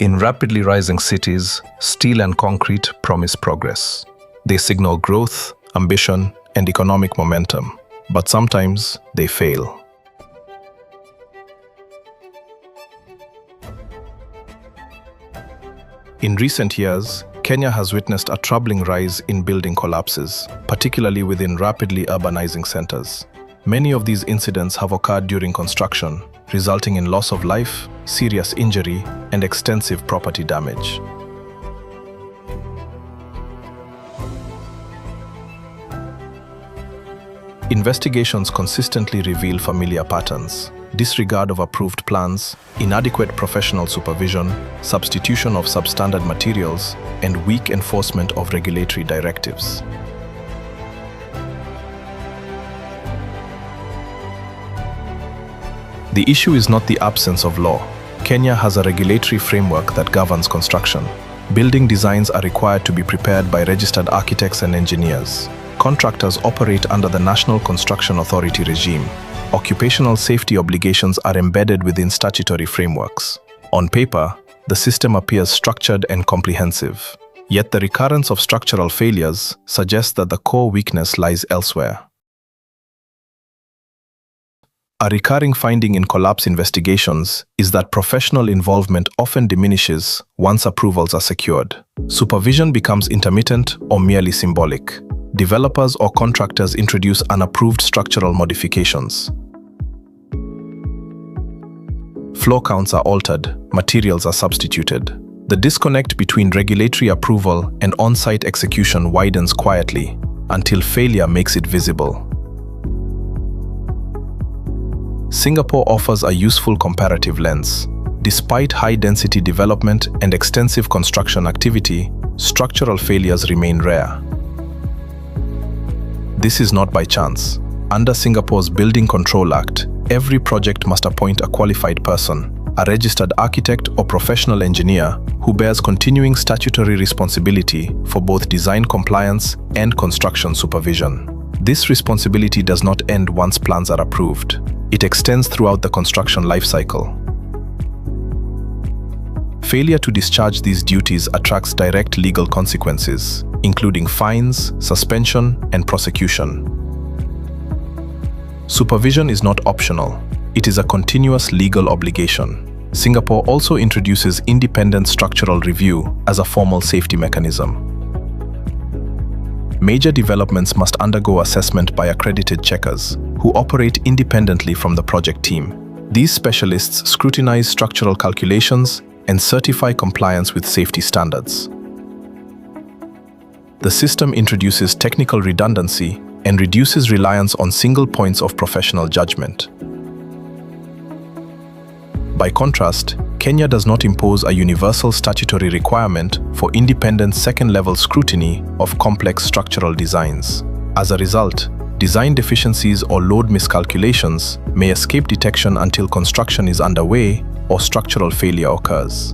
In rapidly rising cities, steel and concrete promise progress. They signal growth, ambition, and economic momentum, but sometimes they fail. In recent years, Kenya has witnessed a troubling rise in building collapses, particularly within rapidly urbanizing centers. Many of these incidents have occurred during construction, resulting in loss of life, serious injury, and extensive property damage. Investigations consistently reveal familiar patterns: disregard of approved plans, inadequate professional supervision, substitution of substandard materials, and weak enforcement of regulatory directives. The issue is not the absence of law. Kenya has a regulatory framework that governs construction. Building designs are required to be prepared by registered architects and engineers. Contractors operate under the National Construction Authority regime. Occupational safety obligations are embedded within statutory frameworks. On paper, the system appears structured and comprehensive. Yet the recurrence of structural failures suggests that the core weakness lies elsewhere. A recurring finding in collapse investigations is that professional involvement often diminishes once approvals are secured. Supervision becomes intermittent or merely symbolic. Developers or contractors introduce unapproved structural modifications. Floor counts are altered, materials are substituted. The disconnect between regulatory approval and on-site execution widens quietly until failure makes it visible. Singapore offers a useful comparative lens. Despite high-density development and extensive construction activity, structural failures remain rare. This is not by chance. Under Singapore's Building Control Act, every project must appoint a qualified person, a registered architect or professional engineer who bears continuing statutory responsibility for both design compliance and construction supervision. This responsibility does not end once plans are approved. It extends throughout the construction lifecycle. Failure to discharge these duties attracts direct legal consequences, including fines, suspension, and prosecution. Supervision is not optional. It is a continuous legal obligation. Singapore also introduces independent structural review as a formal safety mechanism. Major developments must undergo assessment by accredited checkers who operate independently from the project team. These specialists scrutinize structural calculations and certify compliance with safety standards. The system introduces technical redundancy and reduces reliance on single points of professional judgment. By contrast, Kenya does not impose a universal statutory requirement for independent second-level scrutiny of complex structural designs. As a result, design deficiencies or load miscalculations may escape detection until construction is underway or structural failure occurs.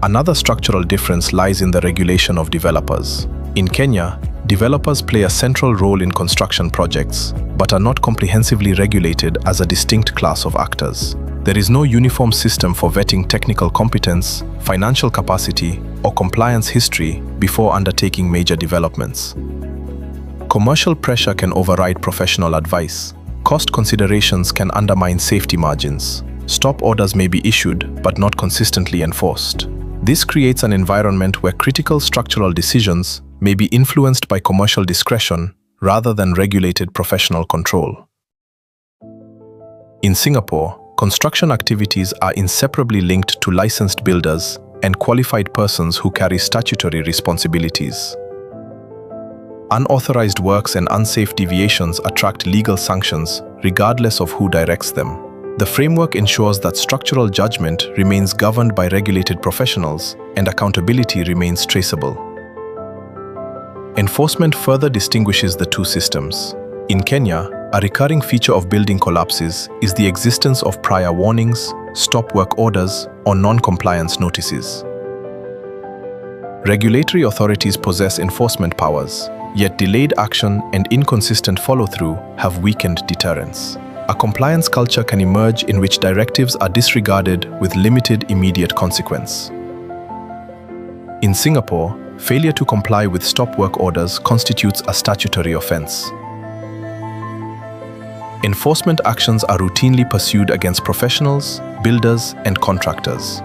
Another structural difference lies in the regulation of developers. In Kenya, developers play a central role in construction projects, but are not comprehensively regulated as a distinct class of actors. There is no uniform system for vetting technical competence, financial capacity, or compliance history before undertaking major developments. Commercial pressure can override professional advice. Cost considerations can undermine safety margins. Stop orders may be issued but not consistently enforced. This creates an environment where critical structural decisions may be influenced by commercial discretion rather than regulated professional control. In Singapore, construction activities are inseparably linked to licensed builders and qualified persons who carry statutory responsibilities. Unauthorized works and unsafe deviations attract legal sanctions regardless of who directs them. The framework ensures that structural judgment remains governed by regulated professionals and accountability remains traceable. Enforcement further distinguishes the two systems. In Kenya, a recurring feature of building collapses is the existence of prior warnings, stop work orders, or non-compliance notices. Regulatory authorities possess enforcement powers, yet delayed action and inconsistent follow-through have weakened deterrence. A compliance culture can emerge in which directives are disregarded with limited immediate consequence. In Singapore, failure to comply with stop work orders constitutes a statutory offense. Enforcement actions are routinely pursued against professionals, builders, and contractors.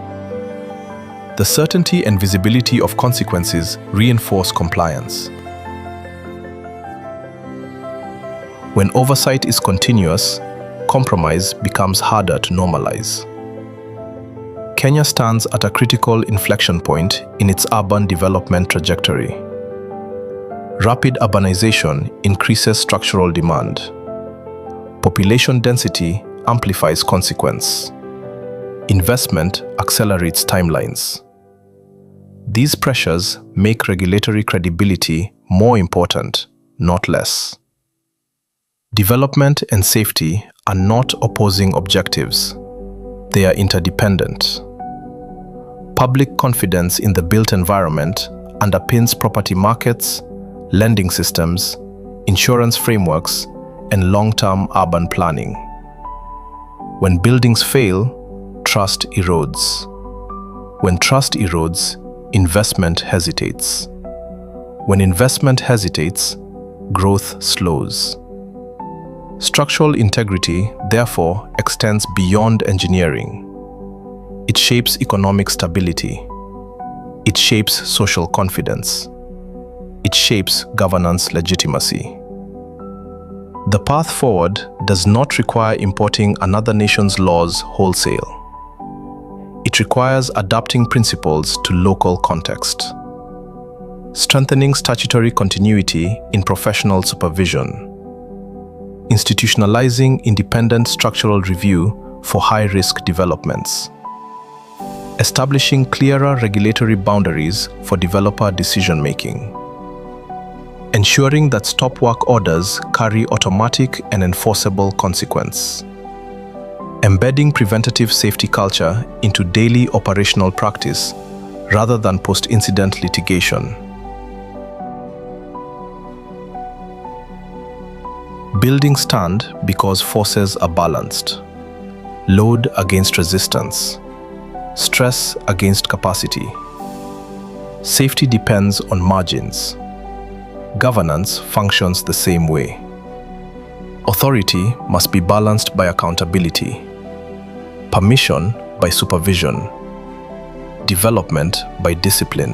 The certainty and visibility of consequences reinforce compliance. When oversight is continuous, compromise becomes harder to normalize. Kenya stands at a critical inflection point in its urban development trajectory. Rapid urbanization increases structural demand. Population density amplifies consequence. Investment accelerates timelines. These pressures make regulatory credibility more important, not less. Development and safety are not opposing objectives. They are interdependent. Public confidence in the built environment underpins property markets, lending systems, insurance frameworks, and long-term urban planning. When buildings fail, trust erodes. When trust erodes, investment hesitates. When investment hesitates, growth slows. Structural integrity, therefore, extends beyond engineering. It shapes economic stability. It shapes social confidence. It shapes governance legitimacy. The path forward does not require importing another nation's laws wholesale. It requires adapting principles to local context, strengthening statutory continuity in professional supervision, institutionalizing independent structural review for high-risk developments, establishing clearer regulatory boundaries for developer decision-making, ensuring that stop work orders carry automatic and enforceable consequence, embedding preventative safety culture into daily operational practice rather than post-incident litigation. Buildings stand because forces are balanced. Load against resistance. Stress against capacity. Safety depends on margins. Governance functions the same way. Authority must be balanced by accountability. Permission by supervision. Development by discipline.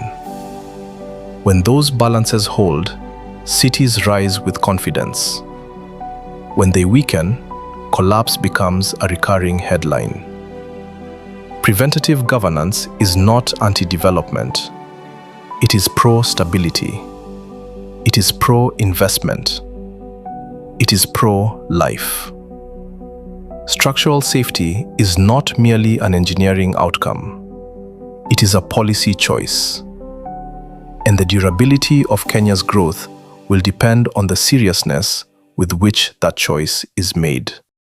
When those balances hold, cities rise with confidence. When they weaken, collapse becomes a recurring headline. Preventative governance is not anti-development. It is pro-stability. It is pro-investment. It is pro-life. Structural safety is not merely an engineering outcome. It is a policy choice. And the durability of Kenya's growth will depend on the seriousness with which that choice is made.